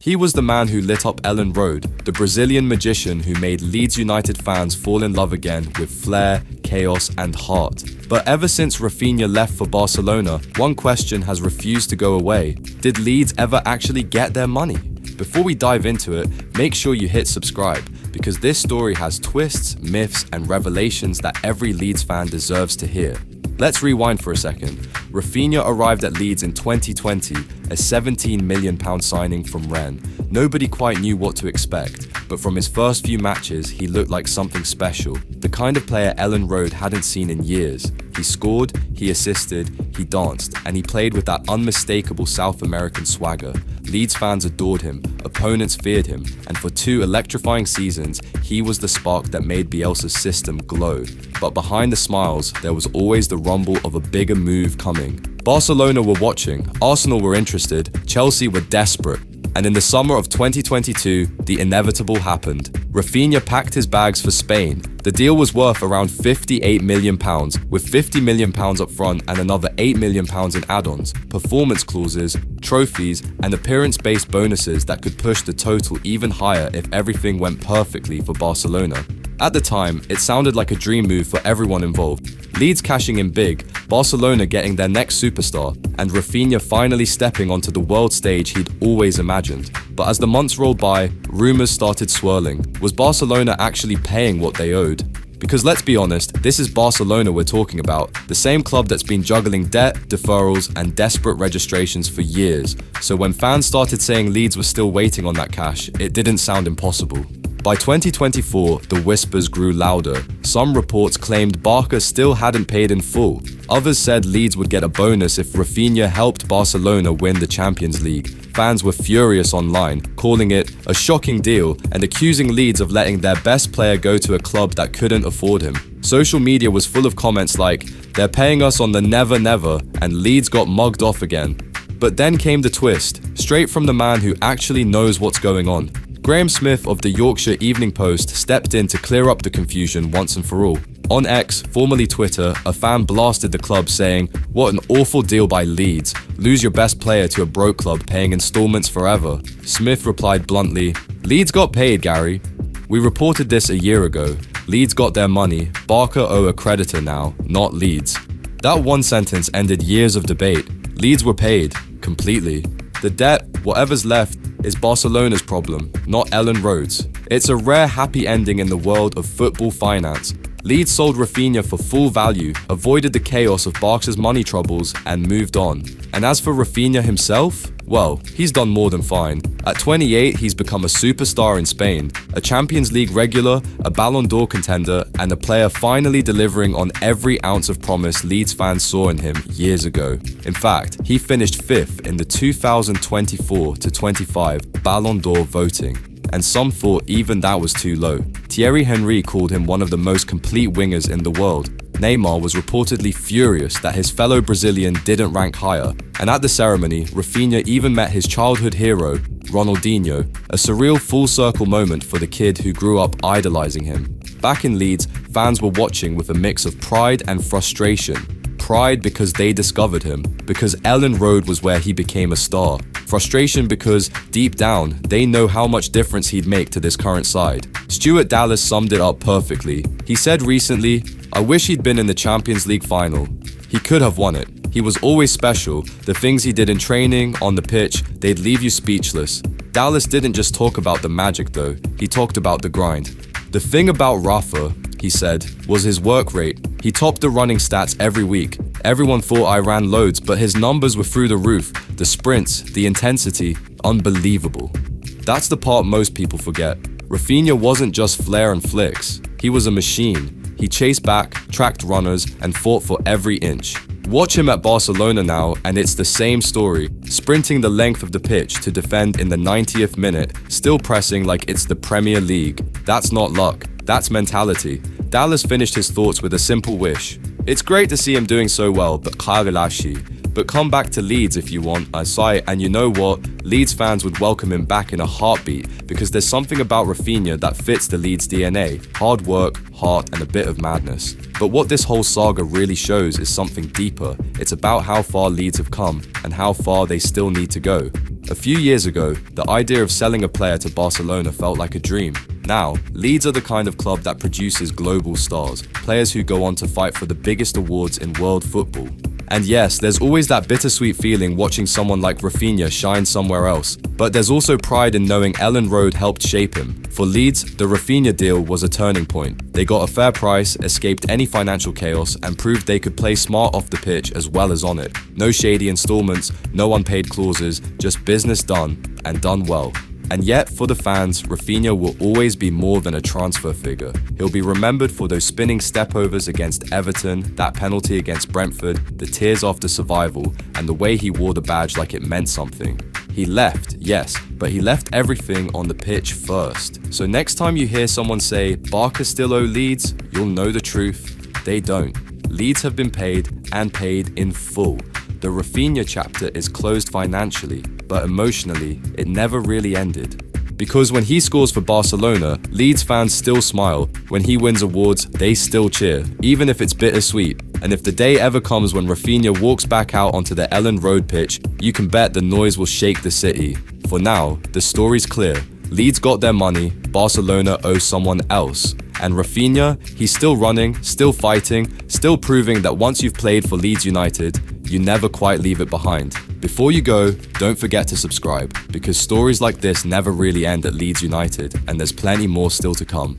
He was the man who lit up Elland Road, the Brazilian magician who made Leeds United fans fall in love again with flair, chaos and heart. But ever since Raphinha left for Barcelona, one question has refused to go away. Did Leeds ever actually get their money? Before we dive into it, make sure you hit subscribe, because this story has twists, myths and revelations that every Leeds fan deserves to hear. Let's rewind for a second. Raphinha arrived at Leeds in 2020, a £17 million signing from Rennes. Nobody quite knew what to expect, but from his first few matches, he looked like something special, the kind of player Elland Road hadn't seen in years. He scored, he assisted, he danced, and he played with that unmistakable South American swagger. Leeds fans adored him, opponents feared him, and for 2 electrifying seasons, he was the spark that made Bielsa's system glow. But behind the smiles, there was always the rumble of a bigger move coming. Barcelona were watching, Arsenal were interested, Chelsea were desperate. And in the summer of 2022, the inevitable happened. Raphinha packed his bags for Spain. The deal was worth around £58 million, with £50 million up front and another £8 million in add-ons, performance clauses, trophies, and appearance-based bonuses that could push the total even higher if everything went perfectly for Barcelona. At the time, it sounded like a dream move for everyone involved. Leeds cashing in big, Barcelona getting their next superstar, and Raphinha finally stepping onto the world stage he'd always imagined. But as the months rolled by, rumours started swirling. Was Barcelona actually paying what they owed? Because let's be honest, this is Barcelona we're talking about, the same club that's been juggling debt, deferrals, and desperate registrations for years. So when fans started saying Leeds were still waiting on that cash, it didn't sound impossible. By 2024, the whispers grew louder. Some reports claimed Barca still hadn't paid in full. Others said Leeds would get a bonus if Raphinha helped Barcelona win the Champions League. Fans were furious online, calling it a shocking deal and accusing Leeds of letting their best player go to a club that couldn't afford him. Social media was full of comments like, "They're paying us on the never never," and Leeds got mugged off again. But then came the twist, straight from the man who actually knows what's going on. Graham Smyth of the Yorkshire Evening Post stepped in to clear up the confusion once and for all. On X, formerly Twitter, a fan blasted the club saying, "What an awful deal by Leeds. Lose your best player to a broke club paying instalments forever." Smith replied bluntly, "Leeds got paid, Gary. We reported this a year ago. Leeds got their money. Barca owe a creditor now, not Leeds." That one sentence ended years of debate. Leeds were paid, completely. The debt, whatever's left, is Barcelona's problem, not Elland Road's. It's a rare happy ending in the world of football finance. Leeds sold Raphinha for full value, avoided the chaos of Barca's money troubles, and moved on. And as for Raphinha himself, well, he's done more than fine. At 28, he's become a superstar in Spain, a Champions League regular, a Ballon d'Or contender, and a player finally delivering on every ounce of promise Leeds fans saw in him years ago. In fact, he finished 5th in the 2024-25 Ballon d'Or voting. And some thought even that was too low. Thierry Henry called him one of the most complete wingers in the world. Neymar was reportedly furious that his fellow Brazilian didn't rank higher. And at the ceremony, Raphinha even met his childhood hero, Ronaldinho, a surreal full-circle moment for the kid who grew up idolizing him. Back in Leeds, fans were watching with a mix of pride and frustration. Pride because they discovered him, because Elland Road was where he became a star. Frustration because, deep down, they know how much difference he'd make to this current side. Stuart Dallas summed it up perfectly. He said recently, "I wish he'd been in the Champions League final. He could have won it. He was always special. The things he did in training, on the pitch, they'd leave you speechless." Dallas didn't just talk about the magic though, he talked about the grind. "The thing about Rafa," he said, "was his work rate. He topped the running stats every week. Everyone thought I ran loads, but his numbers were through the roof. The sprints, the intensity, unbelievable." That's the part most people forget. Raphinha wasn't just flair and flicks. He was a machine. He chased back, tracked runners, and fought for every inch. Watch him at Barcelona now, and it's the same story. Sprinting the length of the pitch to defend in the 90th minute, still pressing like it's the Premier League. That's not luck. That's mentality. Dallas finished his thoughts with a simple wish. "It's great to see him doing so well, but come back to Leeds if you want, I sigh, and you know what? Leeds fans would welcome him back in a heartbeat because there's something about Raphinha that fits the Leeds DNA. Hard work, heart, and a bit of madness. But what this whole saga really shows is something deeper. It's about how far Leeds have come and how far they still need to go. A few years ago, the idea of selling a player to Barcelona felt like a dream. Now, Leeds are the kind of club that produces global stars, players who go on to fight for the biggest awards in world football. And yes, there's always that bittersweet feeling watching someone like Raphinha shine somewhere else, but there's also pride in knowing Elland Road helped shape him. For Leeds, the Raphinha deal was a turning point. They got a fair price, escaped any financial chaos, and proved they could play smart off the pitch as well as on it. No shady installments, no unpaid clauses, just business done, and done well. And yet, for the fans, Raphinha will always be more than a transfer figure. He'll be remembered for those spinning stepovers against Everton, that penalty against Brentford, the tears after survival, and the way he wore the badge like it meant something. He left, yes, but he left everything on the pitch first. So next time you hear someone say, Barca still owe Leeds, you'll know the truth. They don't. Leeds have been paid, and paid in full. The Raphinha chapter is closed financially, but emotionally, it never really ended. Because when he scores for Barcelona, Leeds fans still smile. When he wins awards, they still cheer, even if it's bittersweet. And if the day ever comes when Raphinha walks back out onto the Elland Road pitch, you can bet the noise will shake the city. For now, the story's clear. Leeds got their money, Barcelona owes someone else. And Raphinha, he's still running, still fighting, still proving that once you've played for Leeds United, you never quite leave it behind. Before you go, don't forget to subscribe, because stories like this never really end at Leeds United, and there's plenty more still to come.